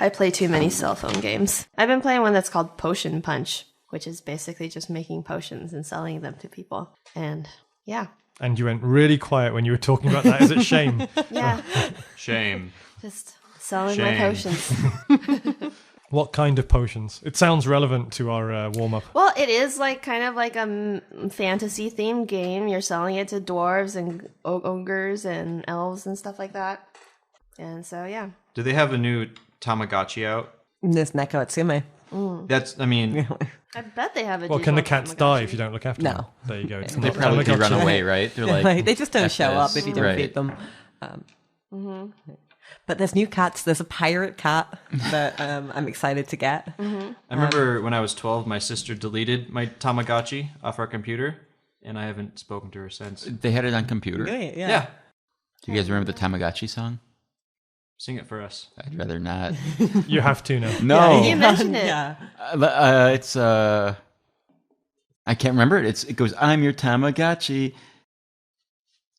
I play too many cell phone games. I've been playing one that's called Potion Punch, which is basically just making potions and selling them to people. And yeah. And you went really quiet when you were talking about that. Is it shame? Yeah. Shame. Just selling my potions. What kind of potions? It sounds relevant to our warm-up. Well, it is like kind of like a fantasy-themed game. You're selling it to dwarves and ogres and elves and stuff like that. And so, yeah. Do they have a new Tamagotchi out? There's Neko Atsume. That's, I mean... I bet they have a Well, can the cats Tamagotchi. die if you don't look after them? No. There you go. It's They not probably do Tamagotchi. run away, right? They're like, They just don't F show up this. if you don't Right. feed them. But there's new cats. There's a pirate cat that I'm excited to get. I remember when I was 12, my sister deleted my Tamagotchi off our computer, and I haven't spoken to her since. They had it on computer. Great, Yeah. Do you guys remember the Tamagotchi song? Sing it for us. I'd rather not. You have to now. No. You mentioned it. Yeah. It's I can't remember it. It goes, I'm your Tamagotchi.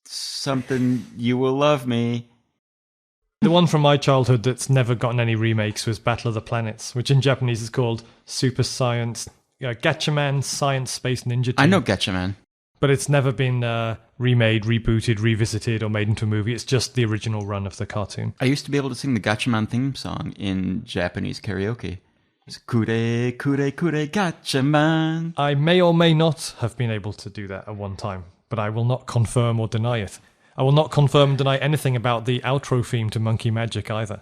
Something you will love me. The one from my childhood that's never gotten any remakes was Battle of the Planets, which in Japanese is called Super Science Gatchaman Science Space Ninja Team. I know Gatchaman. But it's never been remade, rebooted, revisited, or made into a movie. It's just the original run of the cartoon. I used to be able to sing the Gatchaman theme song in Japanese karaoke. It's Kure, Kure, Kure, Gatchaman. I may or may not have been able to do that at one time, but I will not confirm or deny it. I will not confirm and deny anything about the outro theme to Monkey Magic either.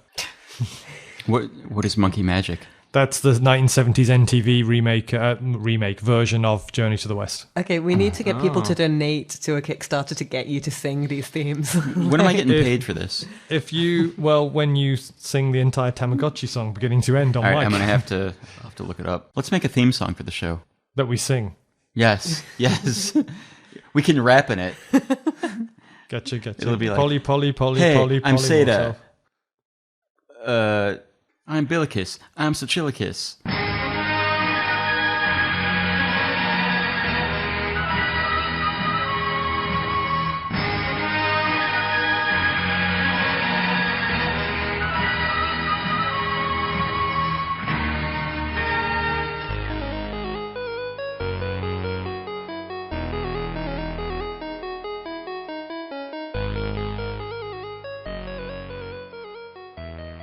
What is Monkey Magic? That's the 1970s MTV remake version of Journey to the West. Okay, we need to get people to donate to a Kickstarter to get you to sing these themes. When am I getting paid for this? When you sing the entire Tamagotchi song beginning to end on All right, mic. I'm going to have to look it up. Let's make a theme song for the show. That we sing. Yes. We can rap in it. Gotcha. It'll be like, Polly, hey, I'm Seyda. Polymorph Self. I'm Billicus. I'm Sochilicus.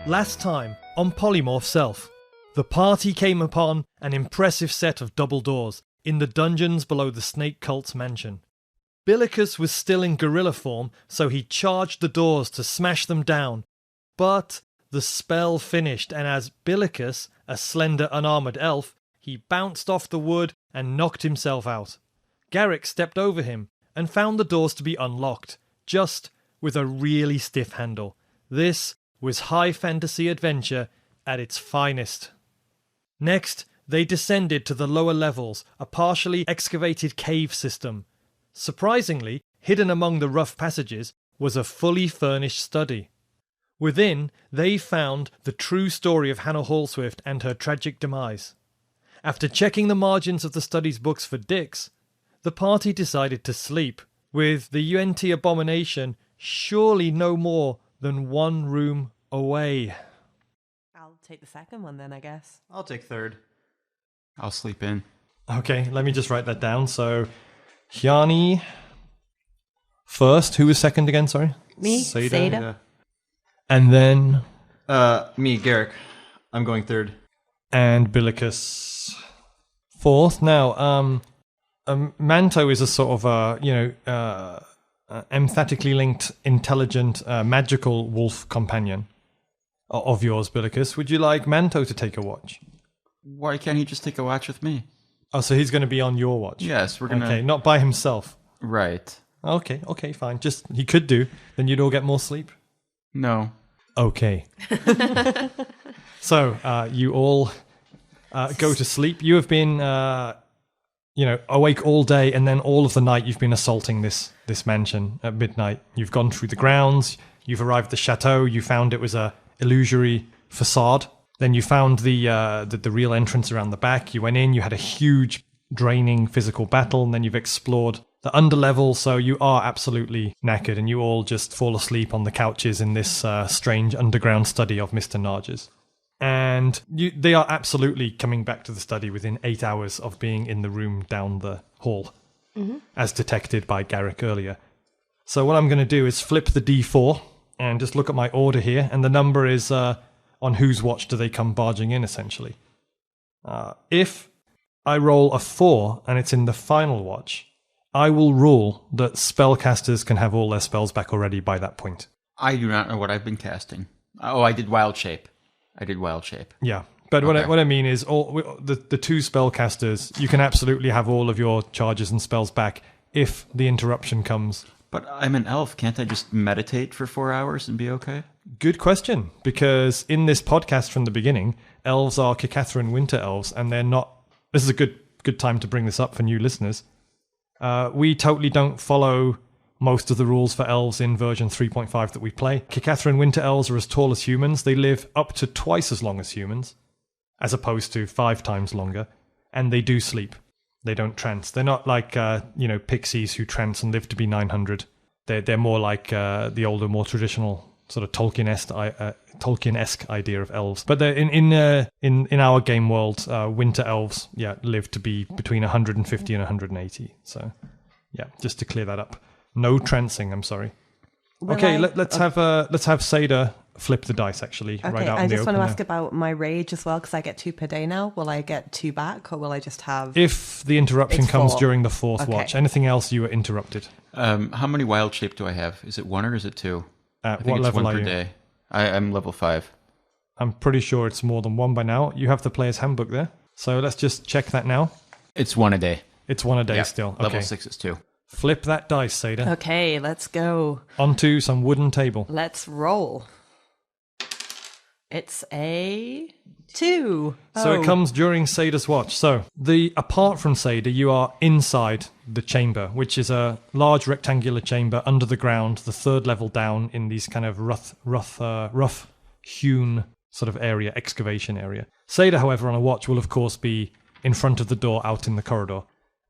Last time, on Polymorph Self, the party came upon an impressive set of double doors in the dungeons below the Snake Cult's mansion. Billicus was still in gorilla form, so he charged the doors to smash them down. But the spell finished, and as Billicus, a slender, unarmoured elf, he bounced off the wood and knocked himself out. Garrick stepped over him and found the doors to be unlocked, just with a really stiff handle. This was high fantasy adventure at its finest. Next, they descended to the lower levels, a partially excavated cave system. Surprisingly, hidden among the rough passages was a fully furnished study. Within, they found the true story of Hanna Hallswift and her tragic demise. After checking the margins of the study's books for dicks, the party decided to sleep, with the UNT abomination surely no more than one room away. I'll take the second one then, I guess. I'll take third. I'll sleep in. Okay, let me just write that down. So, Hjani first. Who was second again? Sorry? Me, Seyda. Yeah. And then... Me, Garrick. I'm going third. And Billicus fourth. Now, Manto is a sort of, empathetically linked, intelligent, magical wolf companion of yours, Billicus. Would you like Manto to take a watch? Why can't he just take a watch with me? Oh, so he's going to be on your watch? Yes, we're going to... Okay, not by himself. Right. Okay, fine. Just, he could do. Then you'd all get more sleep. No. Okay. So, you all go to sleep. You have been, awake all day, and then all of the night you've been assaulting this mansion at midnight. You've gone through the grounds. You've arrived at the chateau. You found it was a illusory facade. Then you found the real entrance around the back. You went in. You had a huge, draining physical battle, and then you've explored the underlevel. So you are absolutely knackered, and you all just fall asleep on the couches in this strange underground study of Mr. Narges. And they are absolutely coming back to the study within 8 hours of being in the room down the hall, as detected by Garrick earlier. So what I'm going to do is flip the D4 and just look at my order here, and the number is on whose watch do they come barging in, essentially. If I roll a 4 and it's in the final watch, I will rule that spellcasters can have all their spells back already by that point. I do not know what I've been casting. Oh, I did Wild Shape. Yeah. But Okay. what I mean is the two spellcasters, you can absolutely have all of your charges and spells back if the interruption comes. But I'm an elf. Can't I just meditate for 4 hours and be okay? Good question, because in this podcast from the beginning, elves are Kikatharan winter elves, and they're not... This is a good time to bring this up for new listeners. We totally don't follow most of the rules for elves in version 3.5 that we play. Kikatharan winter elves are as tall as humans. They live up to twice as long as humans, as opposed to 5 times longer, and they do sleep. They don't trance. They're not like pixies who trance and live to be 900. They're more like the older, more traditional sort of Tolkien-esque idea of elves. But they're in our game world, winter elves, live to be between 150 and 180. So, just to clear that up. No trancing. I'm sorry. Okay, let's have Seyda flip the dice. Actually, Okay, right out I in the just open. want to ask Now. about my rage as well, because I get 2 per day now. Will I get 2 back, or will I just have... If the interruption It's comes 4. during the 4th Okay. watch, anything else you were interrupted. How many Wild Shape do I have? Is it 1 or is it 2? I At think what it's level 1 are per you? day. I'm level 5. I'm pretty sure it's more than 1 by now. You have the player's handbook there. So let's just check that now. It's 1 a day. It's 1 a day Yeah, still. Level Okay. 6 is 2. Flip that dice, Seyda. Okay, let's go. Onto some wooden table. Let's roll. It's a 2. So it comes during Seyda's watch. So apart from Seyda, you are inside the chamber, which is a large rectangular chamber under the ground, the 3rd level down in these kind of rough hewn sort of area, excavation area. Seyda, however, on a watch will of course be in front of the door out in the corridor.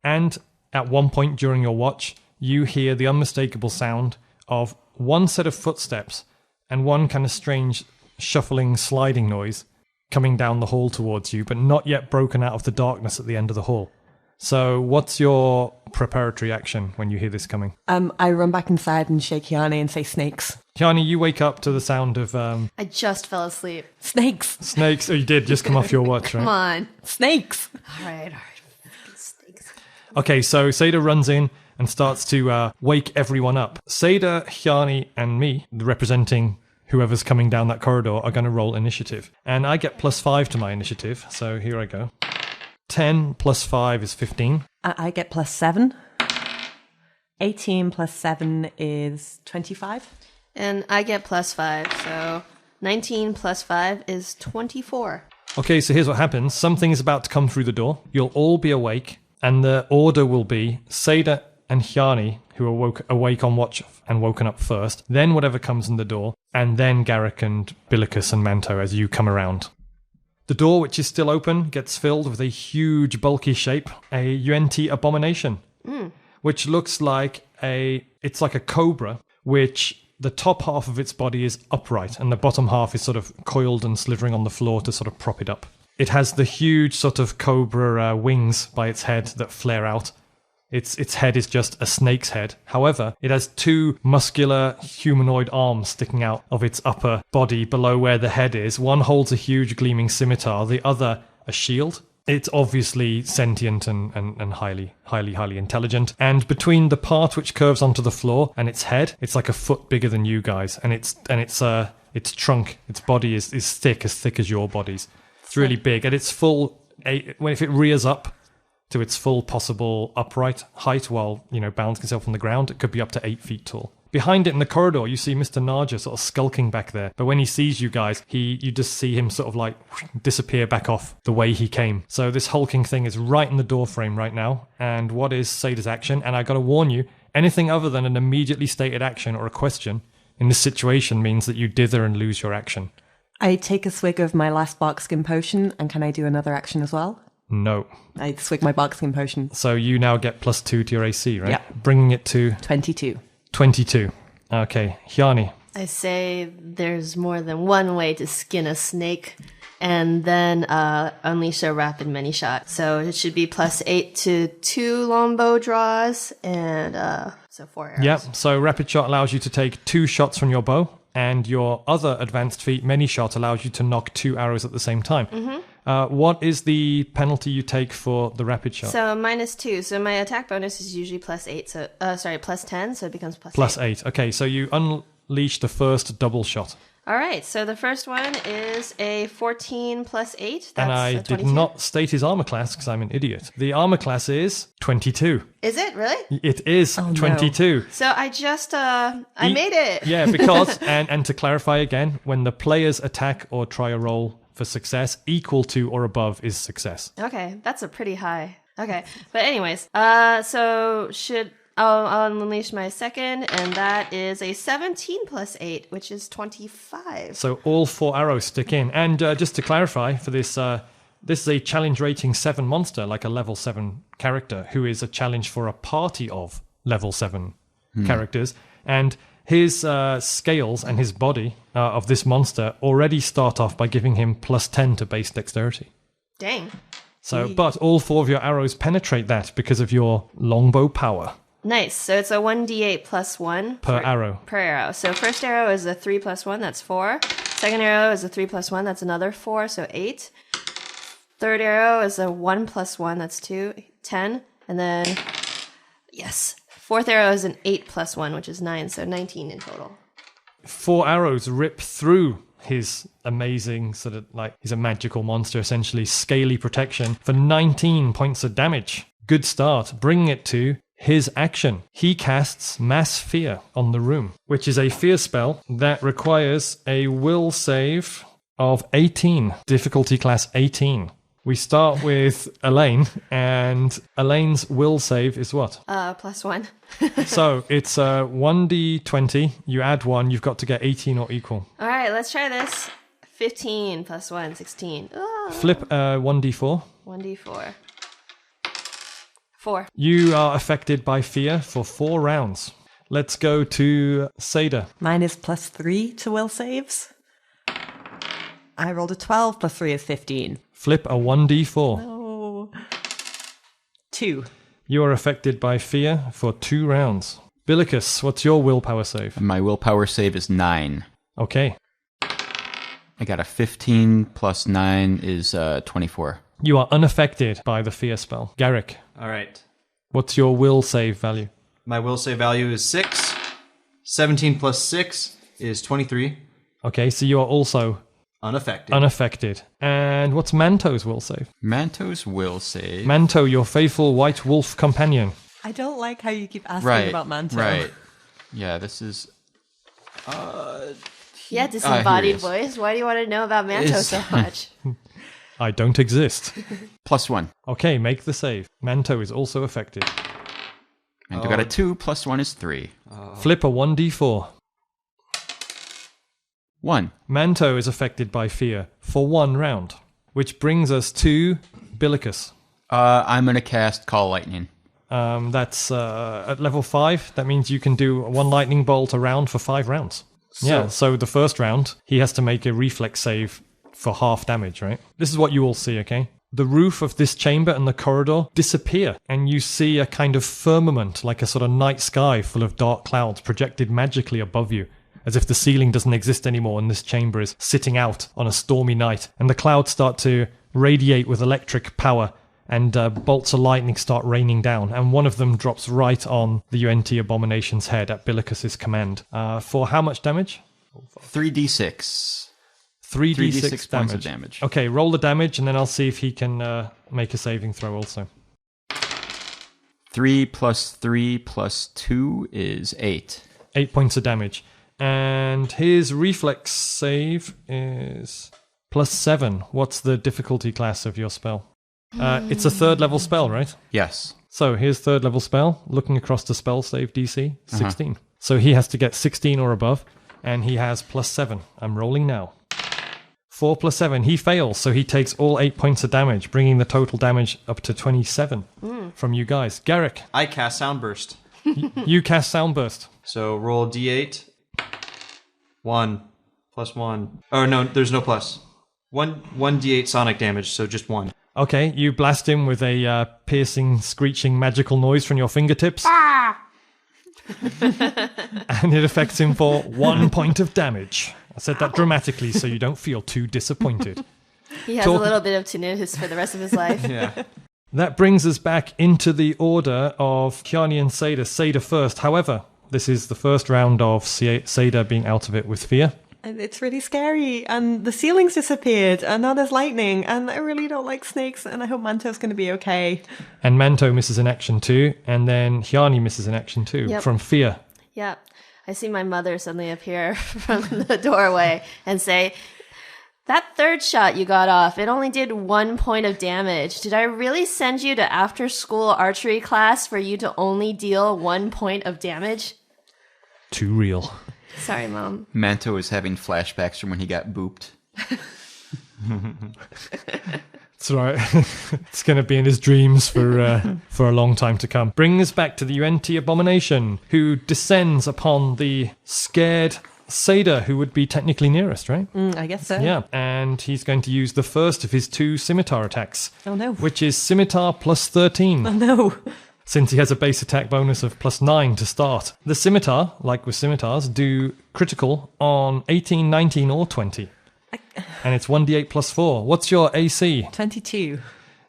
And at one point during your watch, you hear the unmistakable sound of one set of footsteps and one kind of strange shuffling, sliding noise coming down the hall towards you, but not yet broken out of the darkness at the end of the hall. So what's your preparatory action when you hear this coming? I run back inside and shake Hjani and say snakes. Hjani, you wake up to the sound of I just fell asleep. Snakes! snakes. Oh, you did just come off your watch, right? Come on. Snakes! All right. Snakes. Okay, so Seyda runs in and starts to wake everyone up. Seyda, Hjani, and me, representing whoever's coming down that corridor, are going to roll initiative. And I get +5 to my initiative, so here I go. 10 plus 5 is 15. I get +7. 18 plus 7 is 25. And I get +5, so 19 plus 5 is 24. Okay, so here's what happens. Something is about to come through the door. You'll all be awake, and the order will be Seyda and Hjani, who are awake on watch and woken up first, then whatever comes in the door, and then Garrick and Billicus and Manto as you come around. The door, which is still open, gets filled with a huge, bulky shape, a Yuan-Ti abomination, which looks like it's like a cobra, which the top half of its body is upright, and the bottom half is sort of coiled and slithering on the floor to sort of prop it up. It has the huge sort of cobra wings by its head that flare out. Its head is just a snake's head. However, it has 2 muscular humanoid arms sticking out of its upper body below where the head is. One holds a huge gleaming scimitar, the other a shield. It's obviously sentient and highly intelligent. And between the part which curves onto the floor and its head, it's like a foot bigger than you guys. And its trunk, its body is thick as your bodies. It's really big. At its full, if it rears up to its full possible upright height while, balancing itself on the ground, it could be up to 8 feet tall. Behind it in the corridor, you see Mr. Narja sort of skulking back there. But when he sees you guys, you just see him sort of like disappear back off the way he came. So this hulking thing is right in the door frame right now. And what is Seyda's action? And I got to warn you, anything other than an immediately stated action or a question in this situation means that you dither and lose your action. I take a swig of my last bark skin potion, and can I do another action as well? No. I swig my bark skin potion. So you now get +2 to your AC, right? Yep. Bringing it to 22. 22. Okay, Hjani. I say there's more than one way to skin a snake, and then unleash a rapid mini shot. So it should be +8 to 2 longbow draws, and so 4 arrows. Yep, so rapid shot allows you to take 2 shots from your bow, and your other advanced feat, mini shot, allows you to knock 2 arrows at the same time. What is the penalty you take for the rapid shot? So -2. So my attack bonus is usually +8. So +10. So it becomes +8. Okay, so you unleash the first double shot. All right. So the first one is a 14 +8. That's And I a 22. did not state his armor class because I'm an idiot. The armor class is 22. Is it really? It is 22. So I just I made it. Yeah, because and to clarify again, when the players attack or try a roll for success, equal to or above is success. Okay, that's a pretty high. Okay, but anyways, so I'll unleash my second, and that is a 17 +8, which is 25. So all 4 arrows stick in. And just to clarify for this, this is a challenge rating 7 monster, like a level 7 character, who is a challenge for a party of level 7 characters. And his scales and his body of this monster already start off by giving him +10 to base dexterity. Dang. So, but all 4 of your arrows penetrate that because of your longbow power. Nice. So it's a 1d8 +1 Per arrow. Per arrow. So first arrow is a 3 +1, that's 4. Second arrow is a 3 +1, that's another 4, so 8. Third arrow is a 1 +1, that's 2, 10. And then, yes. Fourth arrow is an 8 +1, which is 9, so 19 in total. 4 arrows rip through his amazing sort of like, he's a magical monster, essentially, scaly protection for 19 points of damage. Good start, bringing it to his action. He casts Mass Fear on the room, which is a fear spell that requires a will save of 18, difficulty class 18. We start with Elaine, and Elaine's will save is what? +1. So it's 1d20, you add 1, you've got to get 18 or equal. All right, let's try this. 15 +1, 16. Oh, Flip 1d4. 1d4. 4. You are affected by fear for 4 rounds. Let's go to Seyda. Mine is +3 to will saves. I rolled a 12, +3 is 15. Flip a 1d4. Oh. 2. You are affected by fear for 2 rounds. Billicus, what's your willpower save? My willpower save is 9. Okay. I got a 15 + 9 is 24. You are unaffected by the fear spell. Garrick, All right. what's your will save value? My will save value is 6. 17 + 6 is 23. Okay, so you are also Unaffected. unaffected. And what's Manto's will save? Manto's will save. Manto, your faithful white wolf companion. I don't like how you keep asking about Manto. Right. Yeah, this is... Yeah, here disembodied he is. voice. Why do you want to know about Manto so much? I don't exist. +1. Okay, make the save. Manto is also affected. Manto got a 2 + 1 is 3. Flip a 1d4. 1. Manto is affected by fear for 1 round, which brings us to Billicus. I'm going to cast Call Lightning. That's at level 5. That means you can do 1 lightning bolt a round for 5 rounds. So the first round, he has to make a reflex save for half damage, right? This is what you all see, okay? The roof of this chamber and the corridor disappear, and you see a kind of firmament, like a sort of night sky full of dark clouds projected magically above you, as if the ceiling doesn't exist anymore and this chamber is sitting out on a stormy night. And the clouds start to radiate with electric power, and bolts of lightning start raining down, and one of them drops right on the UNT Abomination's head at Billicus's command. For how much damage? 3d6. 3d6 points of damage. Okay, roll the damage, and then I'll see if he can make a saving throw also. 3 + 3 + 2 is 8. 8 points of damage. And his reflex save is +7. What's the difficulty class of your spell? It's a 3rd level spell, right? Yes. So here's 3rd level spell. Looking across the spell save DC, 16. So he has to get 16 or above, and he has +7. I'm rolling now. 4 + 7. He fails, so he takes all 8 points of damage, bringing the total damage up to 27 from you guys. Garrick, I cast Soundburst. you cast Soundburst. So roll d8. 1 + 1. Oh, no, there's no plus. One d8 sonic damage, so just one. Okay, you blast him with a piercing, screeching, magical noise from your fingertips. And it affects him for 1 point of damage. I said that dramatically so you don't feel too disappointed. He has a little bit of tinnitus for the rest of his life. Yeah. That brings us back into the order of Hjani and Seyda. Seyda first. However, this is the first round of Seyda being out of it with fear. And it's really scary, and the ceiling's disappeared, and now there's lightning, and I really don't like snakes, and I hope Manto's going to be okay. And Manto misses an action too, and then Hjani misses an action too, Yep. from fear. Yep. I see my mother suddenly appear from the doorway and say, "That third shot you got off, it only did 1 point of damage. Did I really send you to after-school archery class for you to only deal 1 point of damage?" Too real. Sorry, Mom. Manto is having flashbacks from when he got booped. That's right. It's going to be in his dreams for a long time to come. Bring us back to the UNT Abomination, who descends upon the scared Seyda, who would be technically nearest, right? I guess so. Yeah, and he's going to use the first of his 2 scimitar attacks. Oh, no. Which is scimitar plus 13. Oh, no. Since he has a base attack bonus of plus 9 to start. The scimitar, like with scimitars, do critical on 18, 19, or 20. And it's 1d8 plus 4. What's your AC? 22.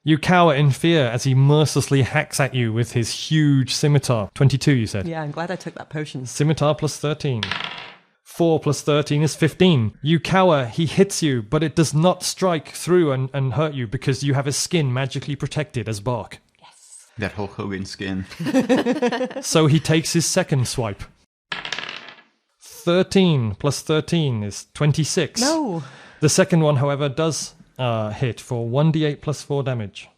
You cower in fear as he mercilessly hacks at you with his huge scimitar. 22, you said? Yeah, I'm glad I took that potion. Scimitar plus 13. 4 plus 13 is 15. You cower, he hits you, but it does not strike through and hurt you because you have his skin magically protected as bark. That Hulk Hogan skin. So he takes his second swipe. 13 plus 13 is 26. No. The second one, however, does hit for 1d8 plus 4 damage.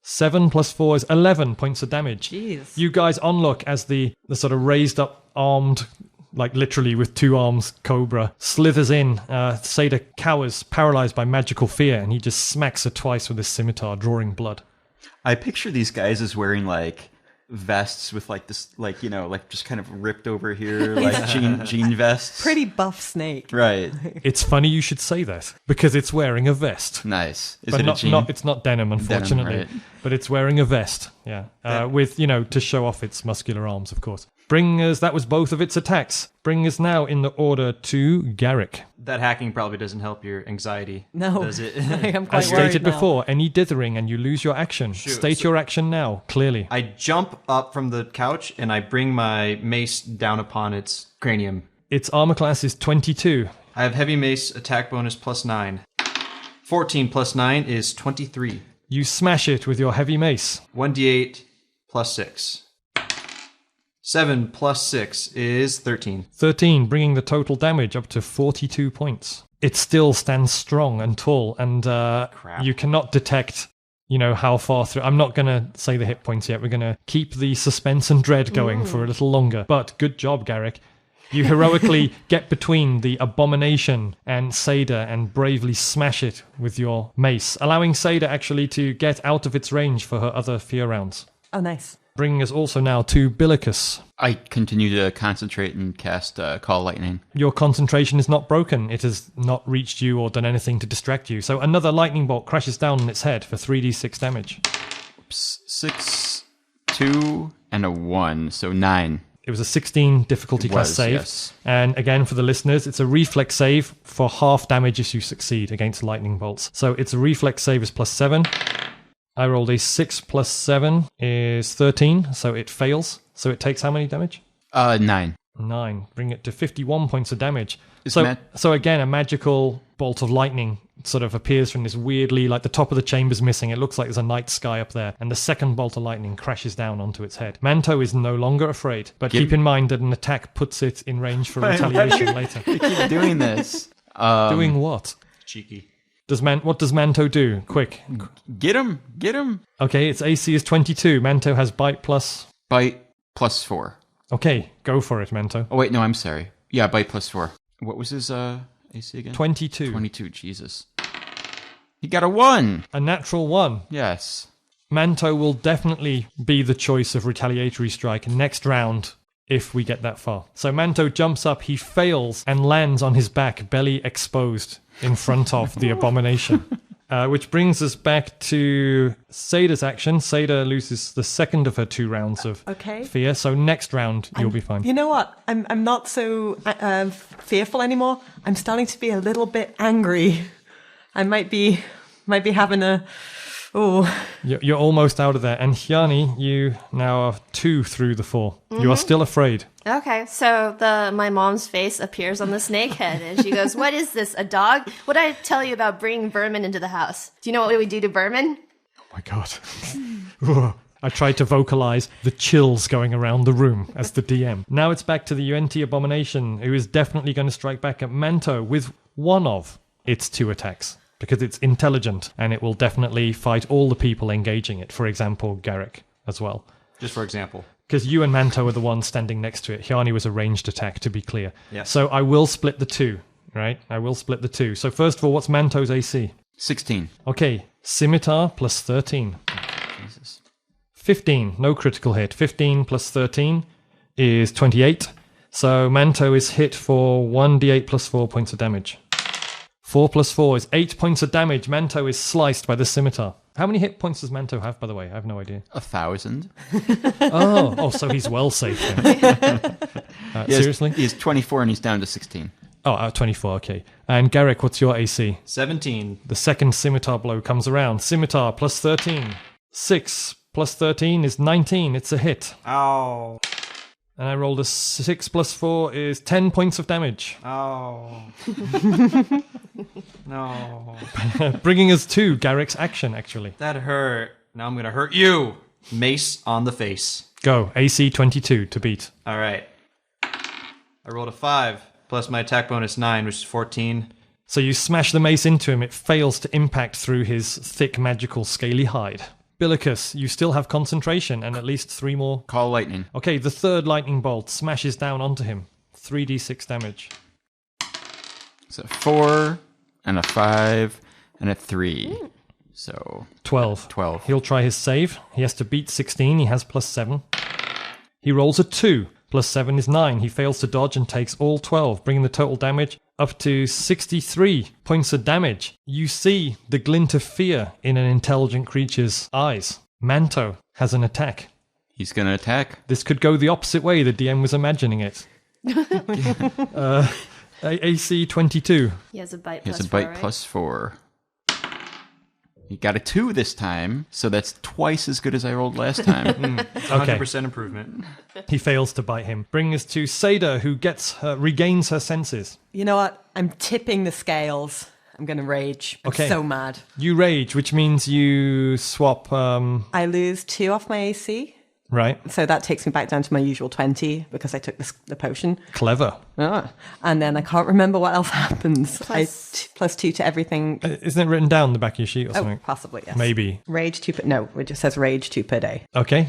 7 plus 4 is 11 points of damage. Jeez. You guys onlook as the sort of raised up armed, like literally with 2 arms, cobra slithers in. Seyda cowers, paralyzed by magical fear, and he just smacks her twice with his scimitar, drawing blood. I picture these guys as wearing like vests with like this, like, you know, like just kind of ripped over here, like jean vests. Pretty buff snake. Right. It's funny you should say that, because it's wearing a vest. Nice. Is But it not, a jean? not, it's not denim, unfortunately. Right. But it's wearing a vest, yeah. With, you know, to show off its muscular arms, of course. That was both of its attacks. Bring us now in the order to Garrick. That hacking probably doesn't help your anxiety, No. does it? I'm quite As worried stated now. before, any dithering and you lose your action. Shoot. State your action now, clearly. I jump up from the couch and I bring my mace down upon its cranium. Its armor class is 22. I have heavy mace attack bonus plus 9. 14 plus 9 is 23. You smash it with your heavy mace. 1d8 plus 6. 7 plus 6 is 13. 13, bringing the total damage up to 42 points. It still stands strong and tall, and you cannot detect, you know, how far through. I'm not going to say the hit points yet. We're going to keep the suspense and dread going for a little longer. But good job, Garrick. You heroically get between the abomination and Seyda and bravely smash it with your mace, allowing Seyda actually to get out of its range for her other fear rounds. Oh, nice. Bringing us also now to Billicus. I continue to concentrate and cast Call Lightning. Your concentration is not broken. It has not reached you or done anything to distract you. So another lightning bolt crashes down on its head for 3d6 damage. 6, 2, and a 1, so 9. It was a 16 difficulty It class was, save. yes. And again, for the listeners, it's a reflex save for half damage if you succeed against lightning bolts. So its reflex save is plus 7. I rolled a 6 plus 7 is 13, so it fails. So it takes how many damage? 9. 9. Bring it to 51 points of damage. Is So, Matt- so again, a magical bolt of lightning sort of appears from this weirdly, like the top of the chamber's missing. It looks like there's a night sky up there. And the second bolt of lightning crashes down onto its head. Manto is no longer afraid, but keep in mind that an attack puts it in range for retaliation later. Keep doing this. Doing what? Cheeky. What does Manto do? Quick. Get him. Okay, its AC is 22. Manto has bite plus... Bite plus 4. Okay, go for it, Manto. Oh, wait, no, I'm sorry. Yeah, bite plus 4. What was his AC again? 22. 22, Jesus. He got a 1. A natural 1. Yes. Manto will definitely be the choice of retaliatory strike next round if we get that far. So Manto jumps up, he fails, and lands on his back, belly exposed in front of the abomination. Which brings us back to Seyda's action. Seyda loses the second of her 2 rounds of fear. So next round, you'll be fine. You know what? I'm not so fearful anymore. I'm starting to be a little bit angry. I might be having a... Oh. You're almost out of there. And Hjani, you now are 2 through the 4. You are still afraid. Okay, so my mom's face appears on the snakehead, and she goes, "What is this, a dog? What did I tell you about bringing vermin into the house? Do you know what we do to vermin?" Oh my god. I tried to vocalize the chills going around the room as the DM. Now it's back to the UNT abomination, who is definitely going to strike back at Manto with one of its 2 attacks. Because it's intelligent, and it will definitely fight all the people engaging it. For example, Garrick as well. Just for example. Because you and Manto are the ones standing next to it. Hjani was a ranged attack, to be clear. Yes. So I will split the 2, right? I will split the 2. So first of all, what's Manto's AC? 16. Okay, Scimitar plus 13. Jesus. 15, no critical hit. 15 plus 13 is 28. So Manto is hit for 1d8 plus 4 points of damage. 4 plus 4 is 8 points of damage. Manto is sliced by the scimitar. How many hit points does Manto have, by the way? I have no idea. 1,000. So he's well safe then. Seriously? He's 24 and he's down to 16. 24, okay. And Garrick, what's your AC? 17. The second scimitar blow comes around. Scimitar plus 13. 6 plus 13 is 19. It's a hit. Ow. And I rolled a 6 plus 4 is 10 points of damage. Oh. No. Bringing us to Garrick's action, actually. That hurt. Now I'm going to hurt you. Mace on the face. Go. AC 22 to beat. All right. I rolled a 5 plus my attack bonus 9, which is 14. So you smash the mace into him. It fails to impact through his thick, magical, scaly hide. Billicus, you still have concentration and at least 3 more. Call lightning. Okay, the third lightning bolt smashes down onto him. 3d6 damage. So 4 and a 5 and a 3. So 12. 12. He'll try his save. He has to beat 16. He has plus 7. He rolls a 2. Plus 7 is 9. He fails to dodge and takes all 12, bringing the total damage up to 63 points of damage. You see the glint of fear in an intelligent creature's eyes. Manto has an attack. He's going to attack. This could go the opposite way the DM was imagining it. AC 22. He has a bite He plus has a 4, bite right? plus 4. He got a 2 this time, so that's twice as good as I rolled last time. 100% improvement. He fails to bite him. Bring us to Seyda, who regains her senses. You know what? I'm tipping the scales. I'm going to rage. I'm so mad. You rage, which means you swap... I lose 2 off my AC. Right. So that takes me back down to my usual 20 because I took the potion. Clever. And then I can't remember what else happens. Plus 2 to everything. Isn't it written down the back of your sheet or something? Possibly, yes. Maybe. Rage 2 no, it just says rage 2 per day. Okay.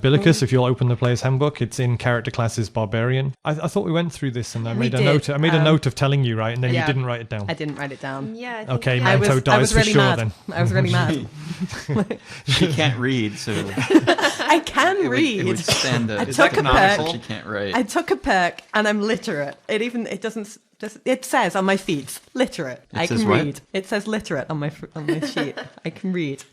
Billicus, if you'll open the player's handbook, it's in character classes barbarian. I thought we went through this and I made a note. I made a note of telling you, right? And then you didn't write it down. I didn't write it down. Yeah. I think Okay, Manto dies for sure then. I was really mad. She can't read, so I can read. it would stand up. Is that canonical? She can't write. I took a perk and I'm literate. It says on my feet, literate. I says can what? read. It says literate on my sheet. I can read.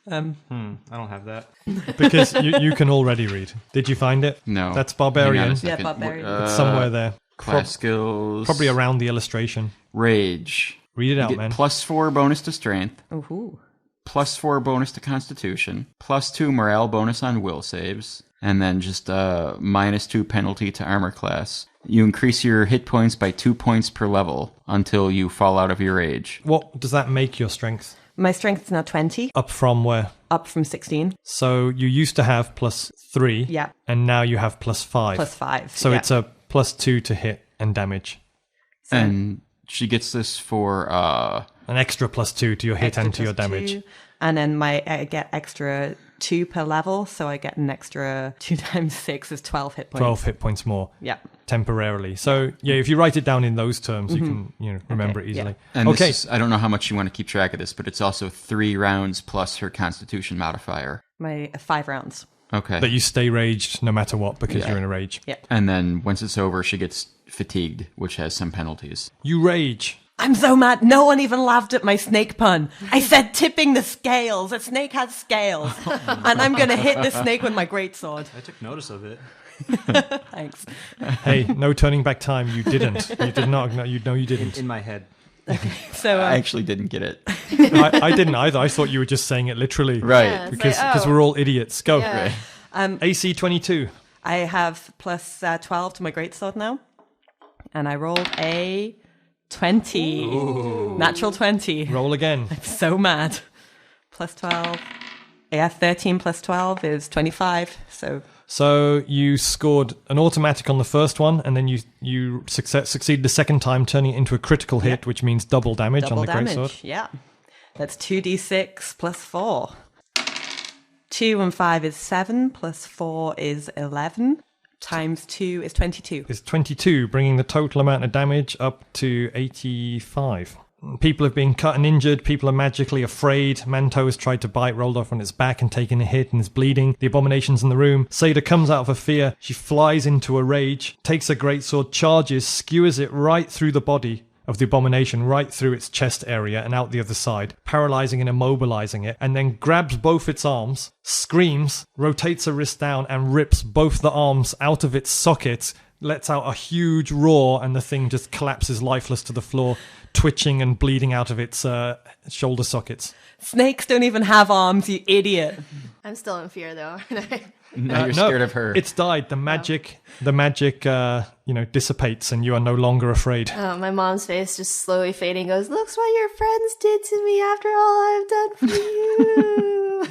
I don't have that. Because you can already read. Did you find it? No. That's barbarian. Hang on a It's second. barbarian. somewhere there. Class skills. Probably around the illustration. Rage. Read it You out, get man. plus 4 bonus to strength. Ooh. Plus 4 bonus to constitution. Plus 2 morale bonus on will saves. And then just minus 2 penalty to armor class. You increase your hit points by 2 points per level until you fall out of your rage. What does that make your strength? My strength is now 20, Up from where? up from 16. So you used to have plus 3. Yeah. And now you have plus 5. Plus 5. So yeah. it's a plus 2 to hit and damage. And she gets this for... An extra plus 2 to your hit and to your Plus damage. 2. And then I get extra 2 per level, so I get an extra 2 times 6 is 12 hit points. 12 hit points more. Yeah. Temporarily. So yeah, if you write it down in those terms, you can remember it easily. And okay. this is, I don't know how much you want to keep track of this, but it's also 3 rounds plus her constitution modifier. My 5 rounds. Okay. that you stay raged no matter what because you're in a rage. Yeah. And then once it's over, she gets fatigued, which has some penalties. You rage. I'm so mad. No one even laughed at my snake pun. I said tipping the scales. A snake has scales. And I'm going to hit the snake with my greatsword. I took notice of it. Thanks. Hey, no turning back time. You didn't. You did not. No, you didn't. In my head. So I actually didn't get it. I didn't either. I thought you were just saying it literally. Right. Yeah, it's Because like, we're all idiots. Go. Yeah. AC 22. I have plus 12 to my greatsword now. And I rolled a 20. Ooh. Natural 20. Roll again. So mad. Plus 12. Yeah, 13 plus 12 is 25. So you scored an automatic on the first one, and then you succeed the second time, turning it into a critical hit, which means double damage on the greatsword. Yeah. That's 2d6 plus 4. 2 and 5 is 7, plus 4 is 11, times 2 is 22. Is 22, bringing the total amount of damage up to 85. People have been cut and injured. People are magically afraid. Manto has tried to bite, rolled off on its back and taken a hit and is bleeding. The abomination's in the room. Seyda comes out of her fear. She flies into a rage, takes a greatsword, charges, skewers it right through the body of the abomination, right through its chest area and out the other side, paralyzing and immobilizing it, and then grabs both its arms, screams, rotates her wrist down and rips both the arms out of its sockets, lets out a huge roar, and the thing just collapses lifeless to the floor, twitching and bleeding out of its shoulder sockets. Snakes don't even have arms, you idiot. I'm still in fear though. Now you're scared of her. It's died. The magic, dissipates, and you are no longer afraid. Oh, my mom's face just slowly fading. Goes, looks what your friends did to me after all I've done for you.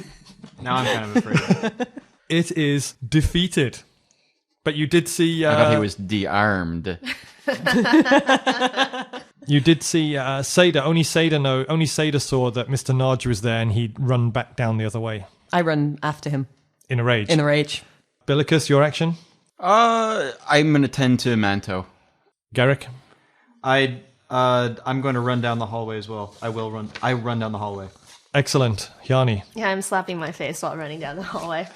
Now I'm kind of afraid. It is defeated. But you did see. I thought he was de-armed. You did see Seyda. Only Seyda saw that Mr. Narja was there, and he'd run back down the other way I run after him. in a rage. In a rage. Billicus, your action. I'm going to tend to Manto. Garrick. I'm going to run down the hallway as well. I run down the hallway. Excellent. Hjani. Yeah, I'm slapping my face while running down the hallway.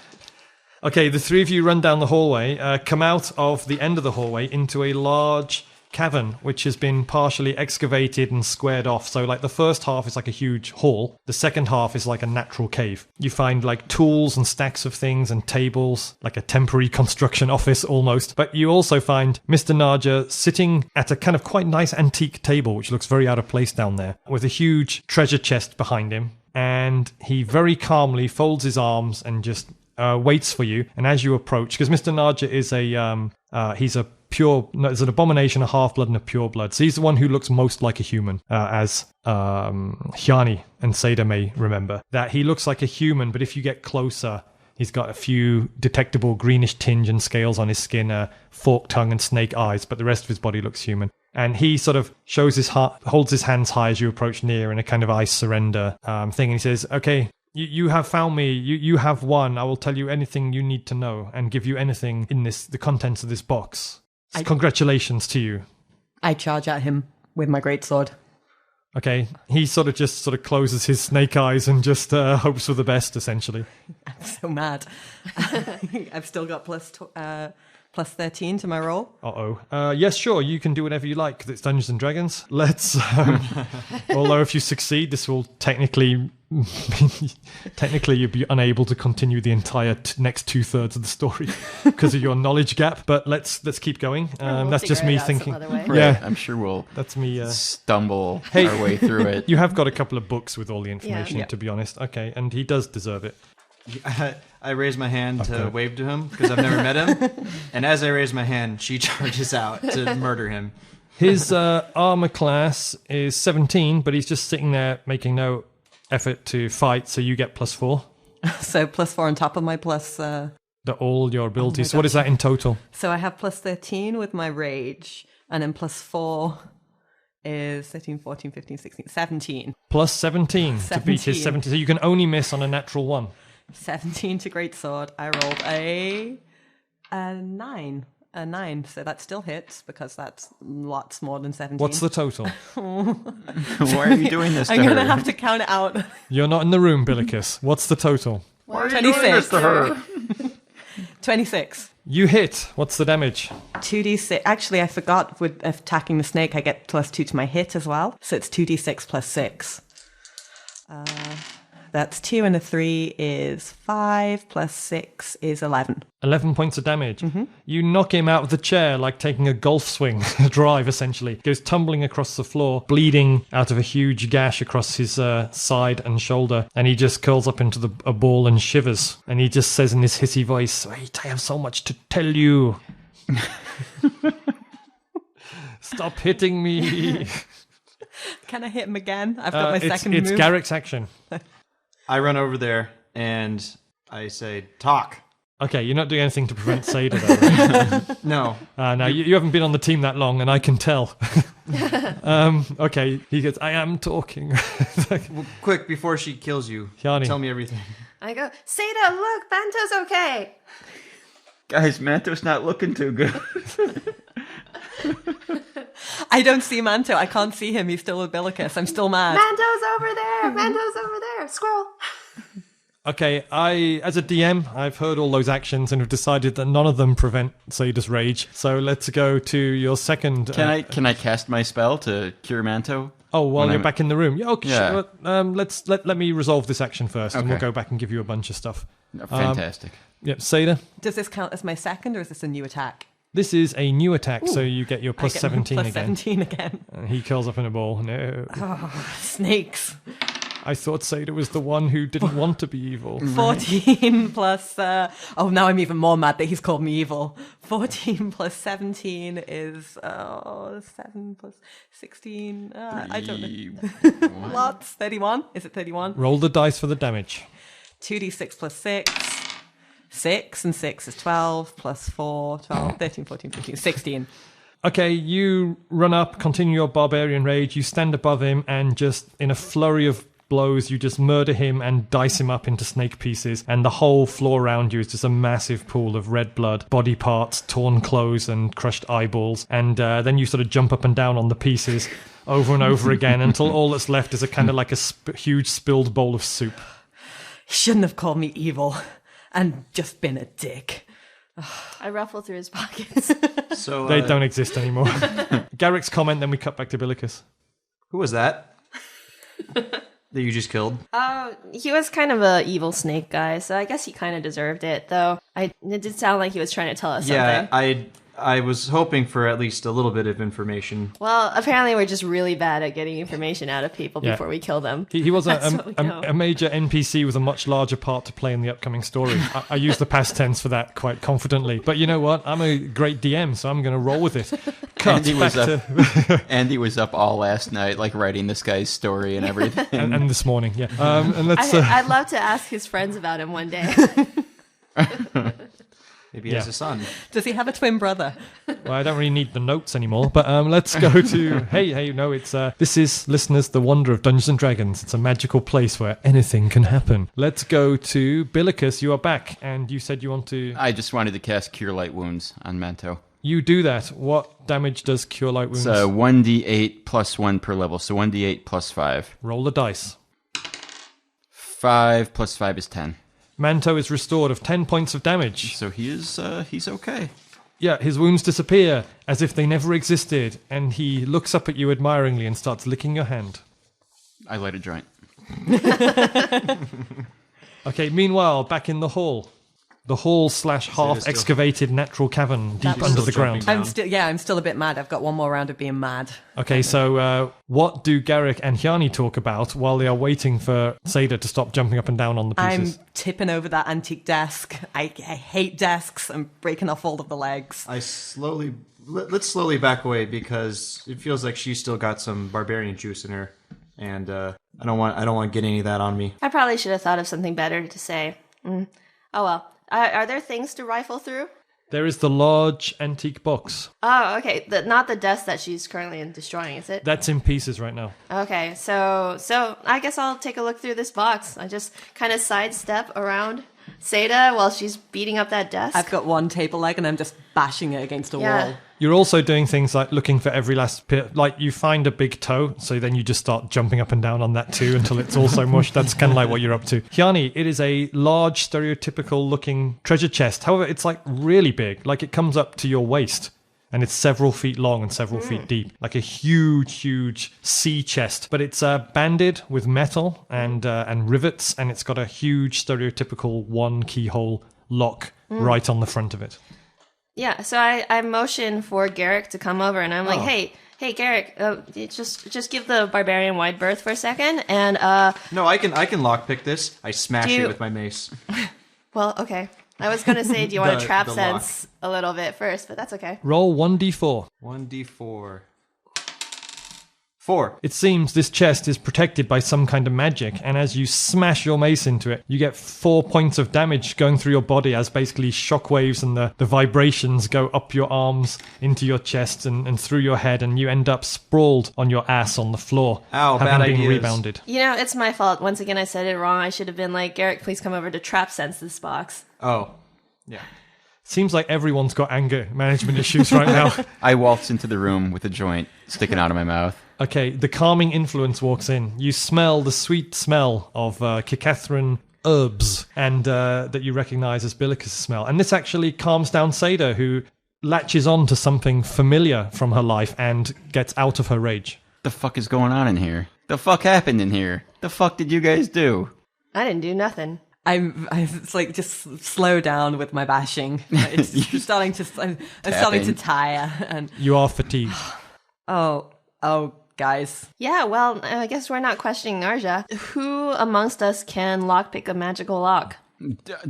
Okay, the three of you run down the hallway, come out of the end of the hallway into a large cavern, which has been partially excavated and squared off. So, like, the first half is like a huge hall. The second half is like a natural cave. You find, like, tools and stacks of things and tables, like a temporary construction office almost. But you also find Mr. Narja sitting at a kind of quite nice antique table, which looks very out of place down there, with a huge treasure chest behind him. And he very calmly folds his arms and just waits for you. And as you approach, because Mr. Narja is he's an abomination, a half-blood and a pure blood. So he's the one who looks most like a human, as Hjani and Seyda may remember. That he looks like a human, but if you get closer, he's got a few detectable greenish tinge and scales on his skin, a forked tongue and snake eyes, but the rest of his body looks human. And he sort of holds his hands high as you approach near in a kind of I surrender thing. And he says, okay, you have found me. You have won. I will tell you anything you need to know and give you anything in the contents of this box. Congratulations to you. I charge at him with my greatsword. Okay, he sort of closes his snake eyes and just hopes for the best, essentially. I'm so mad. I've still got plus 13 to my roll. Yes, sure, you can do whatever you like, because it's Dungeons and Dragons. Let's, although if you succeed, this will technically you'll be unable to continue the entire next 2/3 of the story because of your knowledge gap, but let's keep going. We'll that's just figure me it out thinking. some other way. Right, Yeah, I'm sure we'll that's me. stumble Hey. our way through it. You have got a couple of books with all the information, Yeah. to be honest. Okay, and he does deserve it. I raise my hand to wave to him because I've never met him. And as I raise my hand, she charges out to murder him. His armor class is 17, but he's just sitting there making no effort to fight, so you get +4. So plus 4 on top of my plus... All your abilities. Oh my What is that in total? So I have plus 13 with my rage, and then plus 4 is 13, 14, 15, 16, 17. +17 to beat his 17. So you can only miss on a natural 1. 17 to greatsword. I rolled a 9. A 9, so that still hits because that's lots more than 17. What's the total? Why are you doing this to I'm her? going to have to count it out. You're not in the room, Billicus. What's the total? Why are you doing this to her? 26. You hit. What's the damage? 2d6. Actually, I forgot with attacking the snake, I get +2 to my hit as well. So it's 2d6 plus 6. That's 2 and a 3 is 5 plus 6 is 11. 11 points of damage. You knock him out of the chair like taking a golf swing, a drive essentially. Goes tumbling across the floor, bleeding out of a huge gash across his side and shoulder. And he just curls up into a ball and shivers. And he just says in his hissy voice, "Wait, I have so much to tell you." Stop hitting me. Can I hit him again? I've got my second It's move. Garrick's action. I run over there and I say, "Talk." Okay, you're not doing anything to prevent Seyda though, right? No. Now, you haven't been on the team that long, and I can tell. Okay, he goes, "I am talking." Well, quick, before she kills you, Hjani. tell me everything. I go, Seyda, look, Banto's okay. Guys, Manto's not looking too good. I don't see Manto. I can't see him. He's still with Billicus. I'm still mad. Banto's over there. Banto's over there. Squirrel. Okay, as a DM, I've heard all those actions and have decided that none of them prevent Seyda's rage. So let's go to your second. Can I cast my spell to cure Manto? Oh, while when you're I'm- back in the room. Yeah, okay. Yeah. Sure. Let me resolve this action first, and we'll Okay. go back and give you a bunch of stuff. Fantastic. Yep, Seyda. Does this count as my second, or is this a new attack? This is a new attack, so you get your I plus get 17 plus again. 17 again. He curls up in a ball. No. Snakes. I thought Seyda was the one who didn't want to be evil. 14 plus... oh, now I'm even more mad that he's called me evil. 14 plus 17 is... 7 plus 16... I don't know. Lots. 31? Is it 31? Roll the dice for the damage. 2d6 plus 6. 6 and 6 is 12 plus 4, 12, 13, 14, 15, 16. Okay, you run up, continue your barbarian rage, you stand above him, and just in a flurry of blows, you just murder him and dice him up into snake pieces, and the whole floor around you is just a massive pool of red blood, body parts, torn clothes, and crushed eyeballs, and then you sort of jump up and down on the pieces over and over again until all that's left is a kind of like a huge spilled bowl of soup. He shouldn't have called me evil and just been a dick. I ruffle through his pockets. So They don't exist anymore. Garrick's comment, then we cut back to Billicus. who was that? That you just killed? He was kind of a evil snake guy, so I guess he kind of deserved it, though. It did sound like he was trying to tell us Yeah, something. I was hoping for at least a little bit of information. Well, apparently we're just really bad at getting information out of people Yeah. before we kill them. He was That's what we know. a major NPC with a much larger part to play in the upcoming story. I use the past tense for that quite confidently. But you know what? I'm a great DM, so I'm going to roll with it. Cut Andy back was to... up. Andy was up all last night, like writing this guy's story and everything. and this morning, yeah. And let's... I'd love to ask his friends about him one day. Maybe he has Yeah. a son. Does he have a twin brother? Well, I don't really need the notes anymore, but let's go to... Hey, no, it's... this is, listeners, the wonder of Dungeons & Dragons. It's a magical place where anything can happen. Let's go to Billicus. You are back, and you said you want to... I just wanted to cast Cure Light Wounds on Manto. You do that. What damage does Cure Light Wounds? It's 1d8 plus 1 per level, so 1d8 plus 5. Roll the dice. 5 plus 5 is 10. Manto is restored of 10 points of damage. So he's okay. Yeah, his wounds disappear as if they never existed, and he looks up at you admiringly and starts licking your hand. I light a joint. Okay, meanwhile, back in the hall. The hall / half-excavated natural cavern deep under the ground. I'm still a bit mad. I've got one more round of being mad. Okay, so what do Garrick and Hjani talk about while they are waiting for Seyda to stop jumping up and down on the pieces? I'm tipping over that antique desk. I hate desks. I'm breaking off all of the legs. Let's slowly back away because it feels like she's still got some barbarian juice in her, and I don't want to get any of that on me. I probably should have thought of something better to say. Oh well. Are there things to rifle through? There is the large antique box. Oh, okay. Not the desk that she's currently destroying, is it? That's in pieces right now. Okay, so I guess I'll take a look through this box. I just kind of sidestep around Seyda while she's beating up that desk. I've got one table leg and I'm just bashing it against a wall. You're also doing things like looking for every last bit. Like you find a big toe, so then you just start jumping up and down on that too until it's also mushed. That's kind of like what you're up to. Hjani, it is a large, stereotypical looking treasure chest. However, it's like really big. Like it comes up to your waist. And it's several feet long and several feet deep. Like a huge sea chest. But it's banded with metal and rivets. And it's got a huge, stereotypical one keyhole lock right on the front of it. Yeah, so I motion for Garrick to come over, and I'm like, hey, Garrick, just give the barbarian wide berth for a second, and No, I can lockpick this. I smash it with my mace. well, okay. I was gonna say, do you want to trap the sense a little bit first, but that's okay. Roll 1d4. 1d4. 4. It seems this chest is protected by some kind of magic, and as you smash your mace into it, you get 4 points of damage going through your body as basically shockwaves and the vibrations go up your arms, into your chest, and through your head, and you end up sprawled on your ass on the floor, Ow, having bad been ideas. rebounded. You know, it's my fault. Once again, I said it wrong. I should have been like, Garrick, please come over to trap sense this box. Oh, yeah. Seems like everyone's got anger management issues right now. I waltz into the room with a joint sticking out of my mouth. Okay, the calming influence walks in. You smell the sweet smell of Kikathran herbs, and that you recognize as Billicus' smell. And this actually calms down Seyda, who latches on to something familiar from her life and gets out of her rage. The fuck is going on in here? The fuck happened in here? The fuck did you guys do? I didn't do nothing. It's like just slow down with my bashing. It's starting to. I'm starting to tire, and You are fatigued. oh, guys. Yeah, well, I guess we're not questioning Narja. Who amongst us can lockpick a magical lock?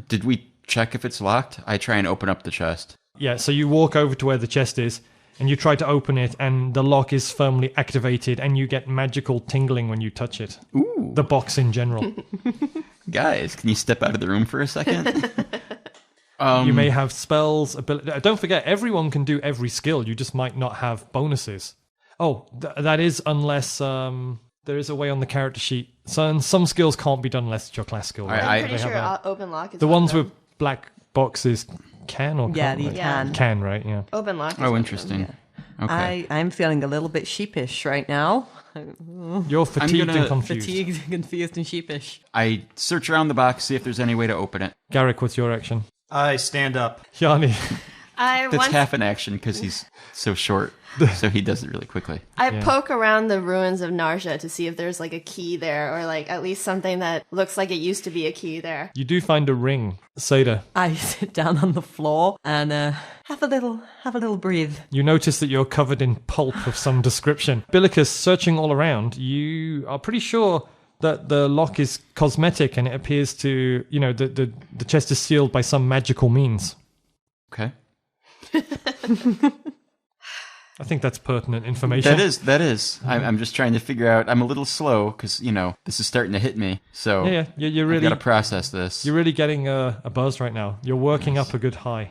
Did we check if it's locked? I try and open up the chest. Yeah, so you walk over to where the chest is, and you try to open it, and the lock is firmly activated, and you get magical tingling when you touch it. Ooh. The box in general. Guys, can you step out of the room for a second? You may have spells, ability. Don't forget, everyone can do every skill. You just might not have bonuses. Oh, that is unless there is a way on the character sheet. So some skills can't be done unless it's your class skill. Right? I'm They pretty have sure open lock is the one ones of them. with black boxes can or Yeah, can't. you right? can. Can, right? Yeah. Open lock. Is one Oh, of them. interesting. Okay. I'm feeling a little bit sheepish right now. You're fatigued gonna- and confused. Fatigued, confused, and sheepish. I search around the box, see if there's any way to open it. Garrick, what's your action? I stand up. Hjani. I That's once half an action because he's so short, so he does it really quickly. I poke around the ruins of Narja to see if there's like a key there, or like at least something that looks like it used to be a key there. You do find a ring. Seyda, I sit down on the floor and have a little breathe. you notice that you're covered in pulp of some description. Billicus, searching all around, you are pretty sure that the lock is cosmetic, and it appears to, the chest is sealed by some magical means. Okay. I think that's pertinent information. That is. I'm just trying to figure out. I'm a little slow because, this is starting to hit me. So Yeah, you're I've really got to process this. You're really getting a buzz right now. You're working up a good high.